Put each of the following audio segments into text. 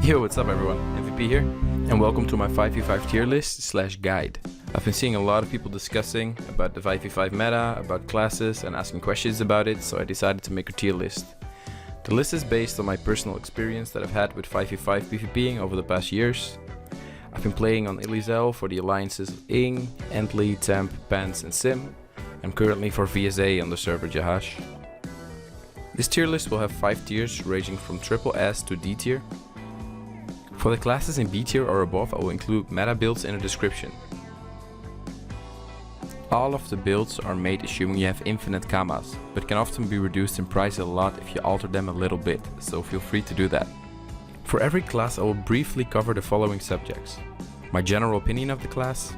Yo, what's up everyone, MVP here, and welcome to my 5v5 tier list / guide. I've been seeing a lot of people discussing about the 5v5 meta, about classes, and asking questions about it, so I decided to make a tier list. The list is based on my personal experience that I've had with 5v5 PvPing over the past years. I've been playing on Illizel for the alliances of Ing, Ently, Temp, Pants, and Sim. I'm currently for VSA on the server Jahash. This tier list will have 5 tiers ranging from triple S to D tier. For the classes in B tier or above, I will include meta builds in the description. All of the builds are made assuming you have infinite kamas, but can often be reduced in price a lot if you alter them a little bit, so feel free to do that. For every class I will briefly cover the following subjects: my general opinion of the class,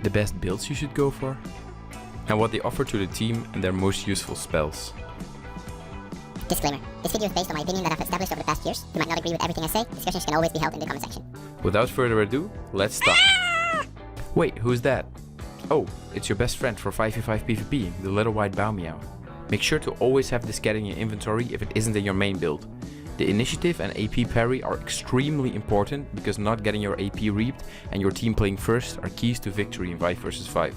the best builds you should go for, and what they offer to the team and their most useful spells. Disclaimer. This video is based on my opinion that I've established over the past years. You might not agree with everything I say. Discussions can always be held in the comment section. Without further ado, let's start. Wait, who's that? Oh, it's your best friend for 5v5 PvP, the little white bow meow. Make sure to always have this cat in your inventory if it isn't in your main build. The initiative and AP parry are extremely important because not getting your AP reaped and your team playing first are keys to victory in 5 vs 5.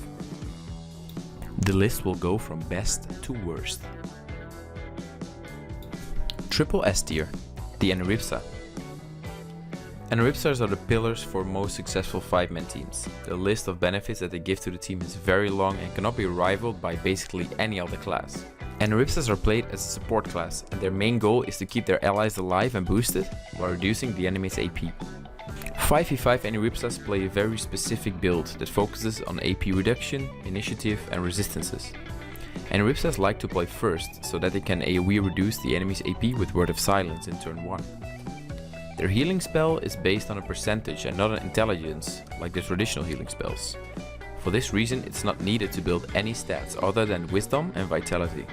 The list will go from best to worst. Triple S tier, the Eniripsa. Eniripsas are the pillars for most successful 5-man teams. The list of benefits that they give to the team is very long and cannot be rivaled by basically any other class. Eniripsas are played as a support class, and their main goal is to keep their allies alive and boosted while reducing the enemy's AP. 5v5 Eniripsas play a very specific build that focuses on AP reduction, initiative and resistances. Eniripsas like to play first, so that they can AoE reduce the enemy's AP with Word of Silence in turn 1. Their healing spell is based on a percentage and not on intelligence, like the traditional healing spells. For this reason, it's not needed to build any stats other than Wisdom and Vitality.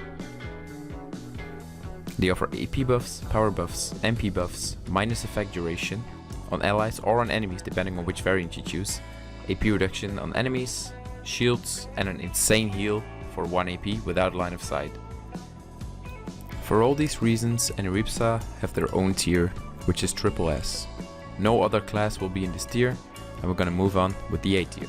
They offer AP buffs, power buffs, MP buffs, minus effect duration, on allies or on enemies depending on which variant you choose, AP reduction on enemies, shields and an insane heal for 1 AP without line of sight. For all these reasons, Eniripsa have their own tier, which is triple S. No other class will be in this tier, and we're gonna move on with the A tier.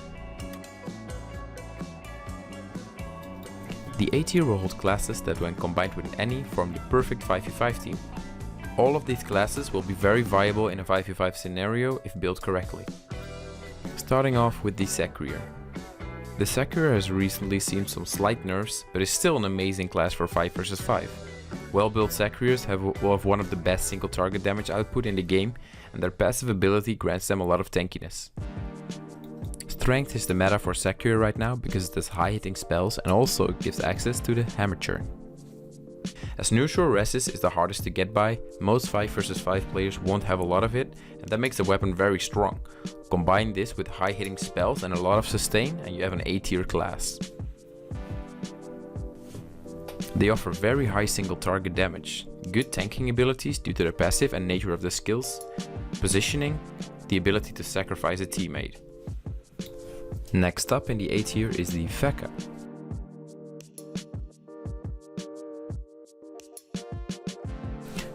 The A tier will hold classes that when combined with any form the perfect 5v5 team. All of these classes will be very viable in a 5v5 scenario if built correctly. Starting off with the Sacrier. The Sacrier has recently seen some slight nerfs, but is still an amazing class for 5 vs 5. Well-built Sacriers will have one of the best single target damage output in the game, and their passive ability grants them a lot of tankiness. Strength is the meta for Sacrier right now because it has high hitting spells and also gives access to the hammer churn. As neutral resist is the hardest to get by, most 5 vs 5 players won't have a lot of it, and that makes the weapon very strong. Combine this with high hitting spells and a lot of sustain and you have an A tier class. They offer very high single target damage, good tanking abilities due to their passive and nature of the skills, positioning, the ability to sacrifice a teammate. Next up in the A tier is the Feca.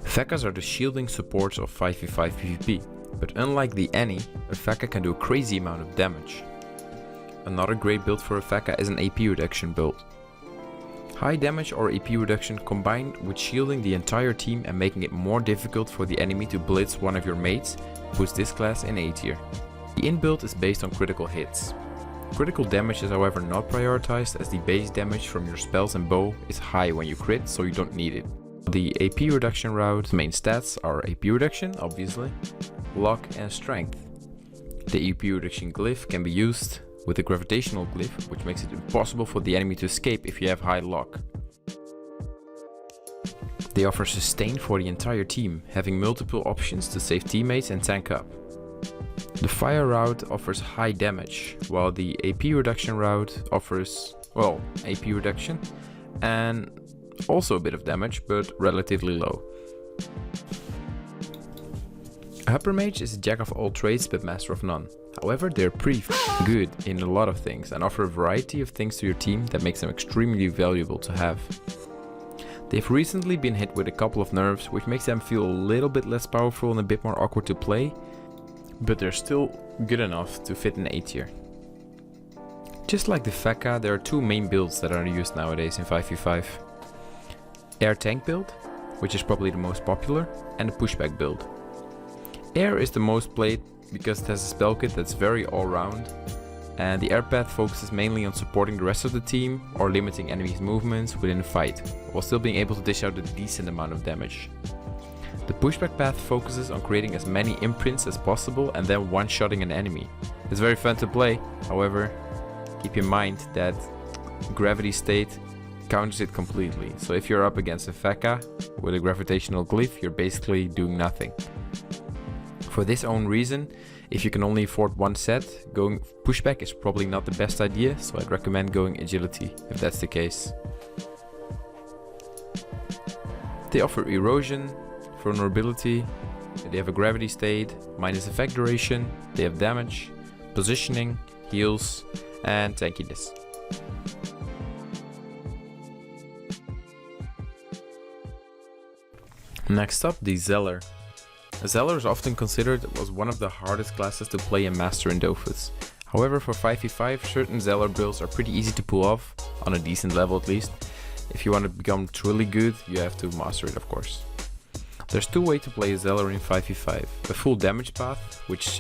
Fecas are the shielding supports of 5v5 PvP, but unlike the Any, a Feca can do a crazy amount of damage. Another great build for a Feca is an AP reduction build. High damage or AP reduction combined with shielding the entire team and making it more difficult for the enemy to blitz one of your mates puts this class in A tier. The in build is based on critical hits. Critical damage is however not prioritized as the base damage from your spells and bow is high when you crit, so you don't need it. The AP reduction route main stats are AP reduction, obviously, luck and strength. The AP reduction glyph can be used with a gravitational glyph, which makes it impossible for the enemy to escape if you have high luck. They offer sustain for the entire team, having multiple options to save teammates and tank up. The fire route offers high damage, while the AP reduction route offers, well, AP reduction and also a bit of damage, but relatively low. Huppermage is a jack of all trades but master of none. However, they're pretty good in a lot of things and offer a variety of things to your team that makes them extremely valuable to have. They've recently been hit with a couple of nerfs, which makes them feel a little bit less powerful and a bit more awkward to play, but they're still good enough to fit in A tier. Just like the Feca, there are two main builds that are used nowadays in 5v5. Air tank build, which is probably the most popular, and the pushback build. Air is the most played because it has a spell kit that's very all-round, and the air path focuses mainly on supporting the rest of the team or limiting enemies' movements within a fight, while still being able to dish out a decent amount of damage. The pushback path focuses on creating as many imprints as possible and then one-shotting an enemy. It's very fun to play, however, keep in mind that gravity state counters it completely. So if you're up against a Feca with a gravitational glyph, you're basically doing nothing. For this own reason, if you can only afford one set, going pushback is probably not the best idea, so I'd recommend going agility if that's the case. They offer erosion, vulnerability, they have a gravity state, minus effect duration, they have damage, positioning, heals, and tankiness. Next up, the Xelor. Xelor is often considered as one of the hardest classes to play and master in Dofus. However, for 5v5, certain Xelor builds are pretty easy to pull off, on a decent level at least. If you want to become truly good, you have to master it, of course. There's two ways to play a Xelor in 5v5. A full damage path, which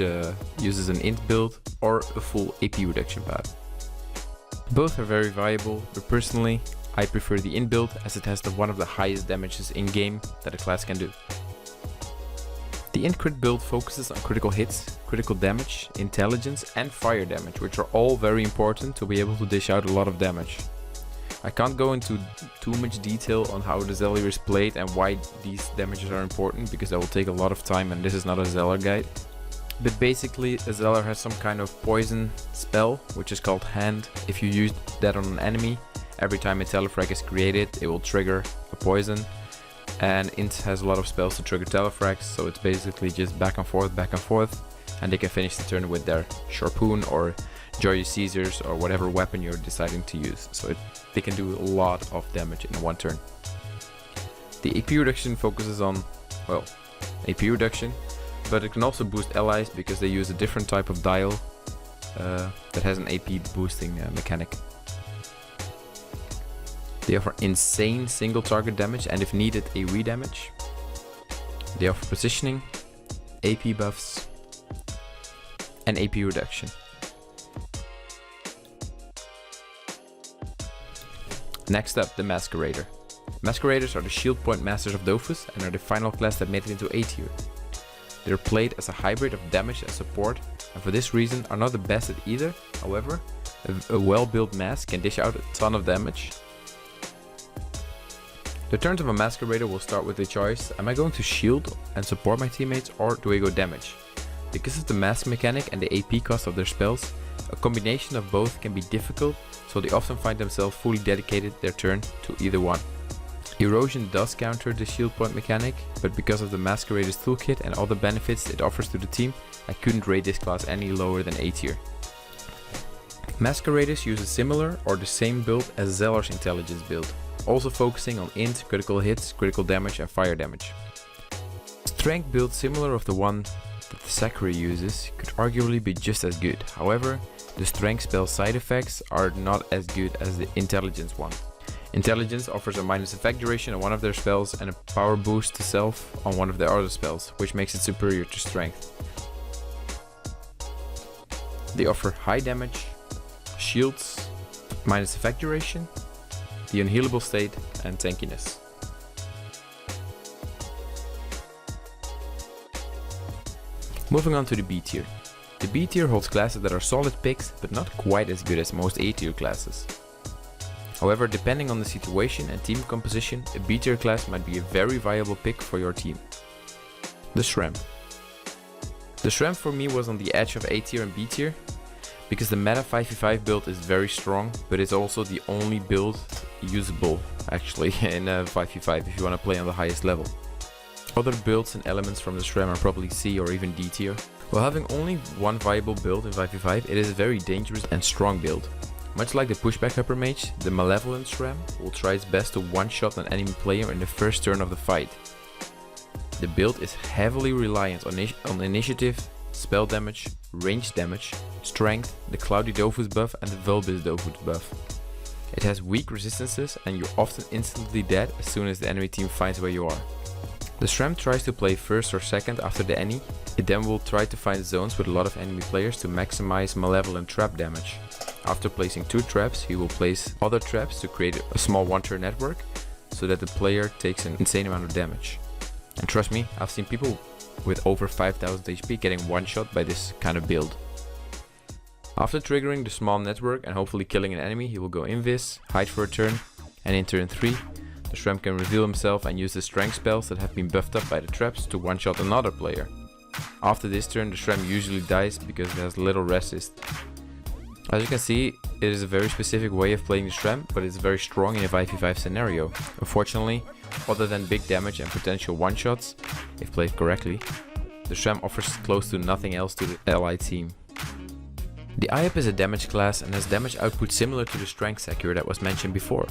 uses an int build, or a full AP reduction path. Both are very viable, but personally, I prefer the int build as it has one of the highest damages in-game that a class can do. The int crit build focuses on critical hits, critical damage, intelligence and fire damage, which are all very important to be able to dish out a lot of damage. I can't go into too much detail on how the Xelor is played and why these damages are important, because that will take a lot of time and this is not a Xelor guide. But basically, a Xelor has some kind of poison spell, which is called Hand. If you use that on an enemy, every time a telefrag is created, it will trigger a poison. And int has a lot of spells to trigger telefrags, so it's basically just back and forth, and they can finish the turn with their Sharpoon or Joyous Caesars or whatever weapon you're deciding to use. So they can do a lot of damage in one turn. The AP reduction focuses on, well, AP reduction, but it can also boost allies because they use a different type of dial that has an AP boosting mechanic. They offer insane single target damage and if needed a redamage. They offer positioning, AP buffs and AP reduction. Next up, the Masqueraider. Masqueraders are the shield point masters of Dofus and are the final class that made it into A tier. They are played as a hybrid of damage and support, and for this reason are not the best at either. However, a well-built mask can dish out a ton of damage. The turns of a Masqueraider will start with the choice: am I going to shield and support my teammates, or do I go damage? Because of the mask mechanic and the AP cost of their spells, a combination of both can be difficult, so they often find themselves fully dedicated their turn to either one. Erosion does counter the shield point mechanic, but because of the Masquerader's toolkit and all the benefits it offers to the team, I couldn't rate this class any lower than A tier. Masqueraders use a similar or the same build as Xelor's intelligence build, also focusing on int, critical hits, critical damage and fire damage. Strength build similar of the one that the Sacrier uses could arguably be just as good. However, the strength spell side effects are not as good as the intelligence one. Intelligence offers a minus effect duration on one of their spells and a power boost to self on one of their other spells, which makes it superior to strength. They offer high damage, shields, minus effect duration, the unhealable state and tankiness. Moving on to the B tier. The B tier holds classes that are solid picks but not quite as good as most A tier classes. However, depending on the situation and team composition, a B tier class might be a very viable pick for your team. The Sram. The Sram for me was on the edge of A tier and B tier, because the meta 5v5 build is very strong, but it's also the only build usable actually in 5v5 if you want to play on the highest level. Other builds and elements from the Sram are probably C or even D tier. While having only one viable build in 5v5, it is a very dangerous and strong build. Much like the pushback Huppermage, the malevolent Sram will try its best to one-shot an enemy player in the first turn of the fight. The build is heavily reliant on initiative, spell damage, range damage, strength, the Cloudy Dofus buff and the MvpDofus buff. It has weak resistances and you're often instantly dead as soon as the enemy team finds where you are. The Sram tries to play first or second after the Any. It then will try to find zones with a lot of enemy players to maximize malevolent trap damage. After placing 2 traps, he will place other traps to create a small one-turn network so that the player takes an insane amount of damage. And trust me, I've seen people with over 5000 HP getting one-shot by this kind of build. After triggering the small network and hopefully killing an enemy, he will go Invis, hide for a turn, and in turn 3, the Sram can reveal himself and use the strength spells that have been buffed up by the traps to one-shot another player. After this turn, the Sram usually dies because it has little resist. As you can see, it is a very specific way of playing the Sram, but it's very strong in a 5v5 scenario. Unfortunately, other than big damage and potential one-shots, if played correctly, the Sram offers close to nothing else to the allied team. The IOP is a damage class and has damage output similar to the strength Sacrier that was mentioned before.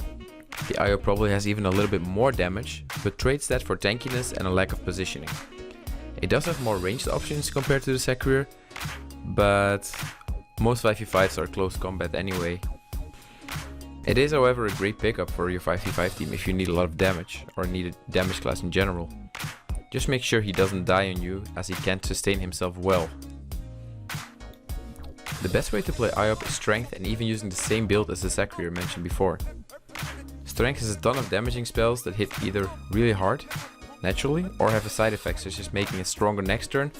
The IOP probably has even a little bit more damage, but trades that for tankiness and a lack of positioning. It does have more ranged options compared to the Sacrier, but most 5v5s are close combat anyway. It is however a great pickup for your 5v5 team if you need a lot of damage or need a damage class in general. Just make sure he doesn't die on you as he can't sustain himself well. The best way to play IOP is strength and even using the same build as the Sacrier mentioned before. Strength has a ton of damaging spells that hit either really hard, naturally, or have a side effect such as making it stronger next turn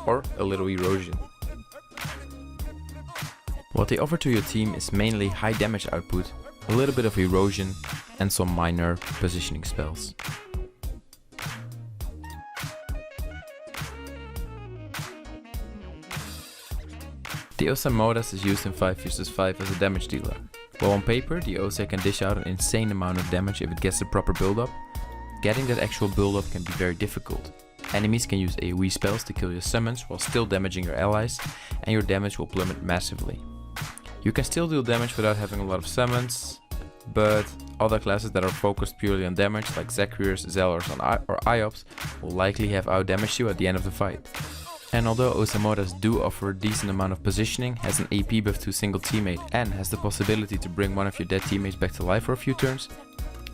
or a little erosion. What they offer to your team is mainly high damage output, a little bit of erosion and some minor positioning spells. The Osamodas is used in 5 vs 5 as a damage dealer. While on paper the Osa can dish out an insane amount of damage if it gets the proper build up, getting that actual build up can be very difficult. Enemies can use AoE spells to kill your summons while still damaging your allies, and your damage will plummet massively. You can still deal damage without having a lot of summons, but other classes that are focused purely on damage like Sacriers, Xelors or IOPs will likely have outdamaged you at the end of the fight. And although Osamodas do offer a decent amount of positioning, has an AP buff to a single teammate and has the possibility to bring one of your dead teammates back to life for a few turns,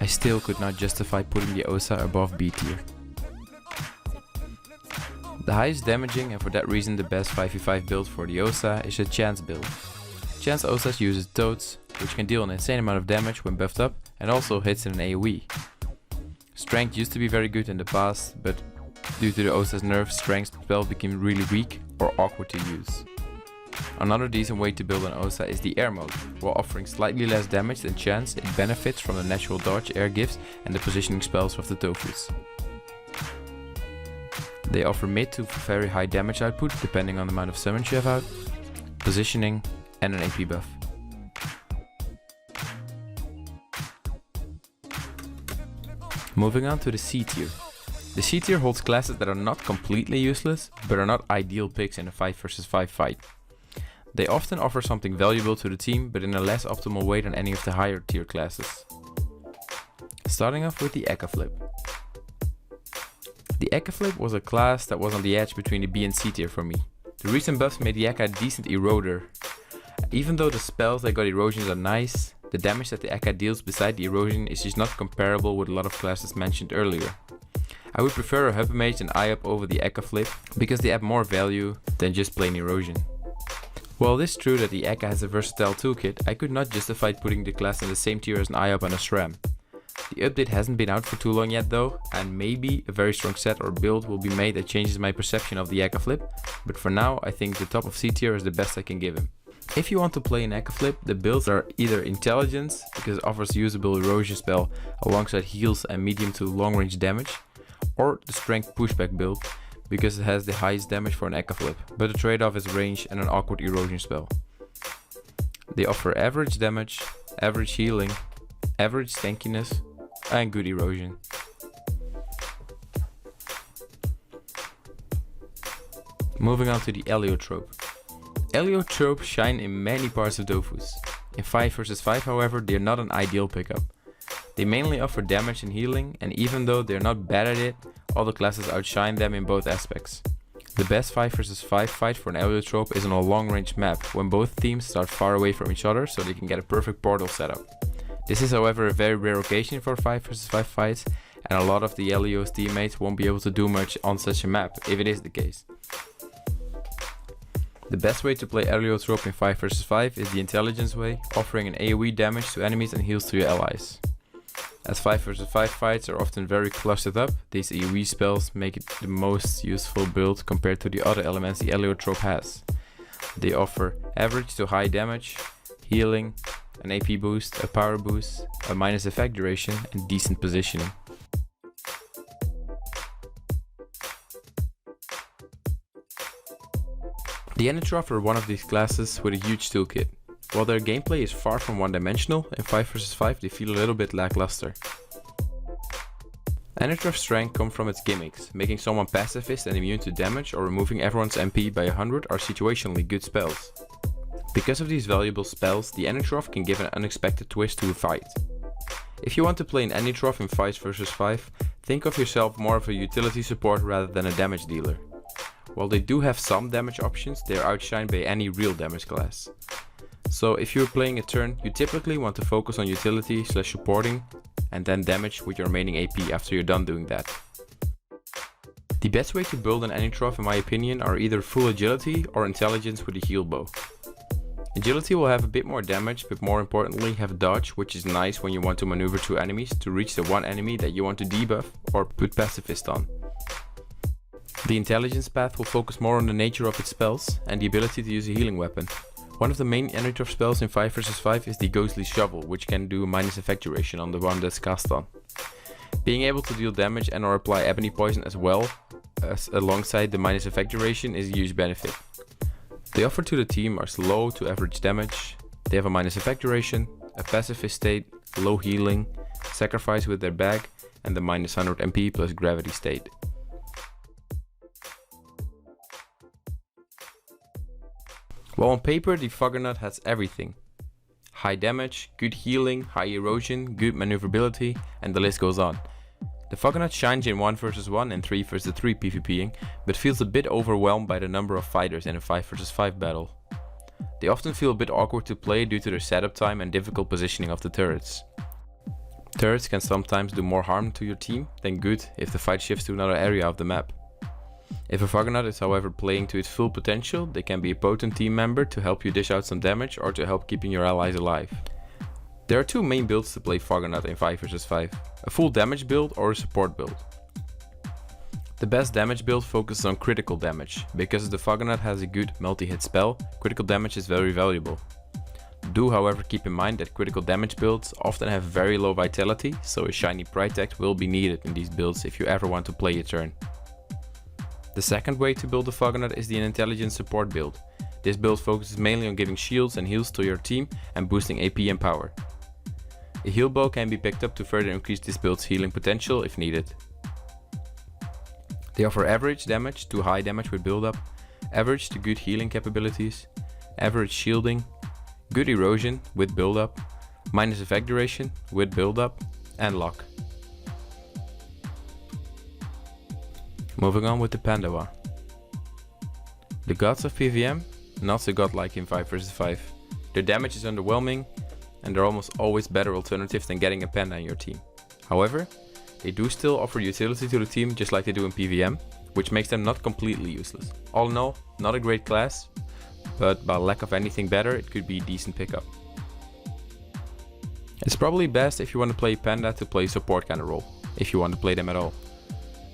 I still could not justify putting the Osa above B tier. The highest damaging and for that reason the best 5v5 build for the Osa is a Chance build. Chance Osas uses Toads, which can deal an insane amount of damage when buffed up and also hits in an AoE. Strength used to be very good in the past, but due to the Osa's nerf, strength spell became really weak or awkward to use. Another decent way to build an Osa is the air mode. While offering slightly less damage than Chance, it benefits from the natural dodge air gives and the positioning spells of the Dofus. They offer mid to very high damage output depending on the amount of summons you have out, positioning and an AP buff. Moving on to the C tier. The C tier holds classes that are not completely useless, but are not ideal picks in a 5 vs 5 fight. They often offer something valuable to the team, but in a less optimal way than any of the higher tier classes. Starting off with the Ecaflip. The Ecaflip was a class that was on the edge between the B and C tier for me. The recent buffs made the Eka a decent eroder. Even though the spells that got erosions are nice, the damage that the Eka deals beside the erosion is just not comparable with a lot of classes mentioned earlier. I would prefer a Huppermage and IOP over the Ecaflip because they add more value than just plain erosion. While it is true that the Eka has a versatile toolkit, I could not justify putting the class in the same tier as an IOP and a Sram. The update hasn't been out for too long yet though, and maybe a very strong set or build will be made that changes my perception of the Ecaflip, but for now I think the top of C tier is the best I can give him. If you want to play an Ecaflip, the builds are either Intelligence, because it offers usable erosion spell alongside heals and medium to long range damage, or the Strength pushback build, because it has the highest damage for an Ecaflip, but the trade-off is range and an awkward erosion spell. They offer average damage, average healing, average tankiness, and good erosion. Moving on to the Eliotrope. Eliotrope shine in many parts of Dofus. In 5 vs 5 however, they are not an ideal pickup. They mainly offer damage and healing, and even though they are not bad at it, all the classes outshine them in both aspects. The best 5 vs 5 fight for an Eliotrope is on a long range map, when both teams start far away from each other so they can get a perfect portal setup. This is however a very rare occasion for 5 vs 5 fights, and a lot of the Elio's teammates won't be able to do much on such a map, if it is the case. The best way to play Eliotrope in 5 vs 5 is the intelligence way, offering an AoE damage to enemies and heals to your allies. As 5 vs 5 fights are often very clustered up, these AoE spells make it the most useful build compared to the other elements the Eliotrope has. They offer average to high damage, healing, an AP boost, a power boost, a minus effect duration and decent positioning. The Enutrof are one of these classes with a huge toolkit. While their gameplay is far from one-dimensional, in 5 vs 5 they feel a little bit lackluster. Enutrof's strength comes from its gimmicks. Making someone pacifist and immune to damage or removing everyone's MP by 100 are situationally good spells. Because of these valuable spells, the Enutrof can give an unexpected twist to a fight. If you want to play an Enutrof in 5 vs 5, think of yourself more of a utility support rather than a damage dealer. While they do have some damage options, they are outshined by any real damage class. So if you're playing a turn, you typically want to focus on utility / supporting and then damage with your remaining AP after you're done doing that. The best way to build an Enutrof in my opinion are either full agility or intelligence with a heal bow. Agility will have a bit more damage, but more importantly have dodge, which is nice when you want to maneuver through enemies to reach the one enemy that you want to debuff or put pacifist on. The intelligence path will focus more on the nature of its spells and the ability to use a healing weapon. One of the main Enutrof spells in 5 vs 5 is the Ghostly Shovel, which can do a minus effect duration on the one that's cast on. Being able to deal damage and or apply ebony poison as well as alongside the minus effect duration is a huge benefit. They offer to the team are low to average damage, they have a minus effect duration, a pacifist state, low healing, sacrifice with their bag and the minus 100 MP plus gravity state. While on paper the Foggernaut has everything. High damage, good healing, high erosion, good maneuverability, and the list goes on. The Foggernaut shines in 1 vs 1 and 3 vs 3 PvPing, but feels a bit overwhelmed by the number of fighters in a 5 vs 5 battle. They often feel a bit awkward to play due to their setup time and difficult positioning of the turrets. Turrets can sometimes do more harm to your team than good if the fight shifts to another area of the map. If a Foggernaut is however playing to its full potential, they can be a potent team member to help you dish out some damage or to help keeping your allies alive. There are two main builds to play Foggernaut in 5 vs 5, a full damage build or a support build. The best damage build focuses on critical damage. Because the Foggernaut has a good multi-hit spell, critical damage is very valuable. Do however keep in mind that critical damage builds often have very low vitality, so a shiny Pride Tag will be needed in these builds if you ever want to play a turn. The second way to build a Foggernaut is the intelligence support build. This build focuses mainly on giving shields and heals to your team and boosting AP and power. A heal bow can be picked up to further increase this build's healing potential if needed. They offer average damage to high damage with build up, average to good healing capabilities, average shielding, good erosion with build up, minus effect duration with build up, and lock. Moving on with the Pandawa. The gods of PvM, not so godlike in 5 vs 5. Their damage is underwhelming and they're almost always better alternatives than getting a panda in your team. However, they do still offer utility to the team just like they do in PvM, which makes them not completely useless. All in all, not a great class, but by lack of anything better, it could be a decent pickup. It's probably best if you want to play panda to play support kind of role, if you want to play them at all.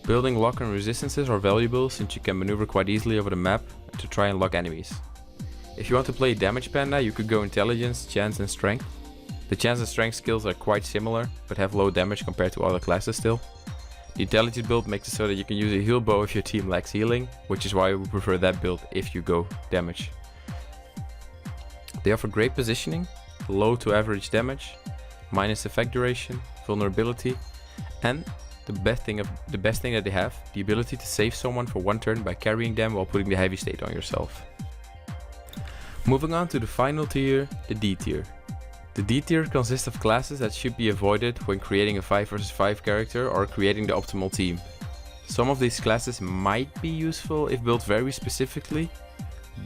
Building lock and resistances are valuable since you can maneuver quite easily over the map to try and lock enemies. If you want to play damage panda, you could go intelligence, chance and strength. The chance and strength skills are quite similar, but have low damage compared to other classes still. The intelligence build makes it so that you can use a heal bow if your team lacks healing, which is why I would prefer that build if you go damage. They offer great positioning, low to average damage, minus effect duration, vulnerability, and the best thing that they have, the ability to save someone for one turn by carrying them while putting the heavy state on yourself. Moving on to the final tier, the D tier. The D tier consists of classes that should be avoided when creating a 5 vs 5 character or creating the optimal team. Some of these classes might be useful if built very specifically,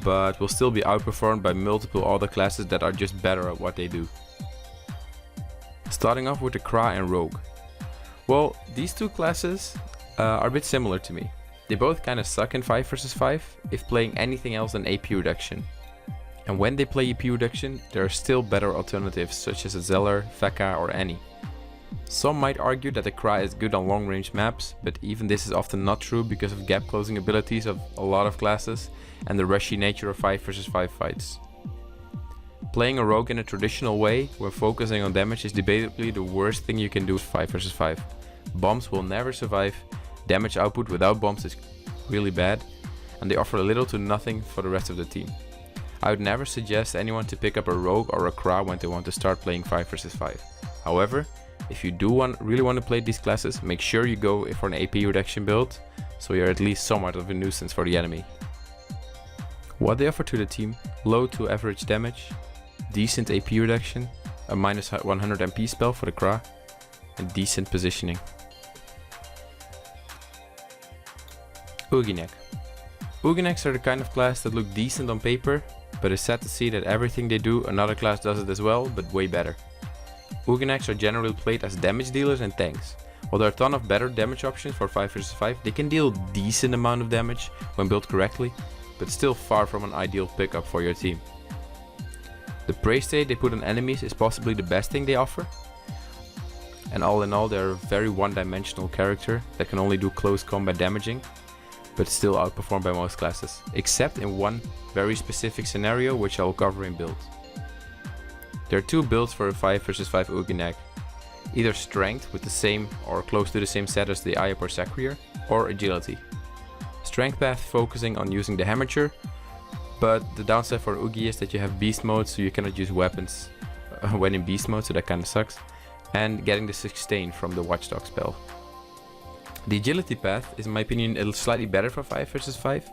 but will still be outperformed by multiple other classes that are just better at what they do. Starting off with the Cra&Rogue. Well, these two classes are a bit similar to me. They both kinda suck in 5 vs 5 if playing anything else than AP reduction. And when they play AP reduction, there are still better alternatives such as a Xelor, Feca or Eni. Some might argue that the Cra is good on long range maps, but even this is often not true because of gap closing abilities of a lot of classes and the rushy nature of 5 vs 5 fights. Playing a rogue in a traditional way, when focusing on damage, is debatably the worst thing you can do with 5 vs 5. Bombs will never survive, damage output without bombs is really bad, and they offer little to nothing for the rest of the team. I would never suggest anyone to pick up a rogue or a Cra when they want to start playing 5 vs 5. However, if you do really want to play these classes, make sure you go for an AP reduction build, so you're at least somewhat of a nuisance for the enemy. What they offer to the team: low to average damage, decent AP reduction, a minus 100 MP spell for the Cra, and decent positioning. Ouginak. Ouginaks are the kind of class that look decent on paper, but it's sad to see that everything they do, another class does it as well, but way better. Ouginaks are generally played as damage dealers and tanks. While there are a ton of better damage options for 5 vs 5, they can deal decent amount of damage when built correctly, but still far from an ideal pickup for your team. The prey state they put on enemies is possibly the best thing they offer, and all in all they're a very one-dimensional character that can only do close combat damaging, but still outperformed by most classes, except in one very specific scenario which I will cover in build. There are two builds for a 5 vs 5 Ouginak: either strength with the same or close to the same set as the Iop or Sacrier, or agility. Strength path focusing on using the Hamager, but the downside for Ougi is that you have beast mode, so you cannot use weapons when in beast mode, so that kinda sucks, and getting the sustain from the Watchdog spell. The agility path is in my opinion slightly better for 5 vs 5,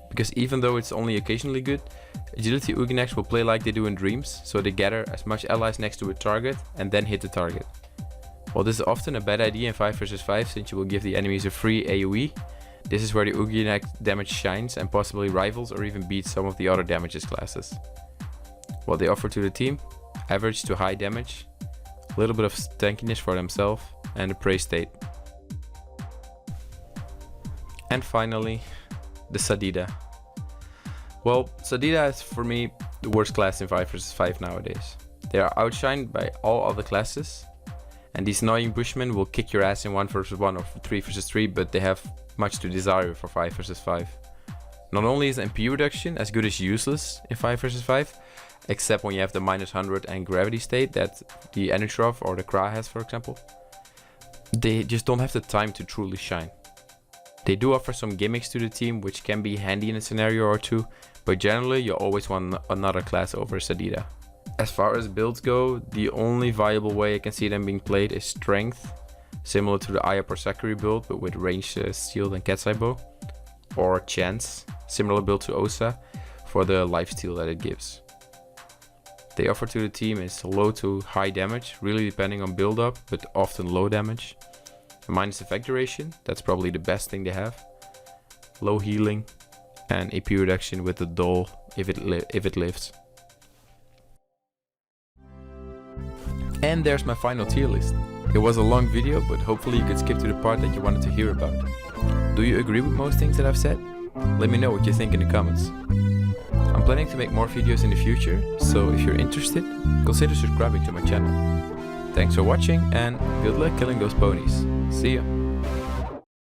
because even though it's only occasionally good, agility Ouginaks will play like they do in Dreams, so they gather as much allies next to a target and then hit the target. While this is often a bad idea in 5 vs 5 since you will give the enemies a free AoE, this is where the Ouginak damage shines and possibly rivals or even beats some of the other damages classes. What they offer to the team: average to high damage, a little bit of tankiness for themselves, and a prey state. And finally, the Sadida. Well, Sadida is for me the worst class in 5 vs 5 nowadays. They are outshined by all other classes, and these annoying bushmen will kick your ass in 1 vs 1 or 3 vs 3, but they have much to desire for 5 vs 5. Not only is MP reduction as good as useless in 5 vs 5, except when you have the minus 100 and gravity state that the Enutrof or the Cra has, for example, they just don't have the time to truly shine. They do offer some gimmicks to the team which can be handy in a scenario or two, but generally you always want another class over Sadida. As far as builds go, the only viable way I can see them being played is strength, similar to the Iop or Sacrier build but with ranged shield and cat's eye bow, or chance, similar build to Osa, for the lifesteal that it gives. They offer to the team is low to high damage, really depending on build up, but often low damage. A minus effect duration, that's probably the best thing they have. Low healing, and AP reduction with the Dole if it lives. And there's my final tier list. It was a long video, but hopefully you could skip to the part that you wanted to hear about. Do you agree with most things that I've said? Let me know what you think in the comments. I'm planning to make more videos in the future, so if you're interested, consider subscribing to my channel. Thanks for watching and good luck killing those ponies. See ya!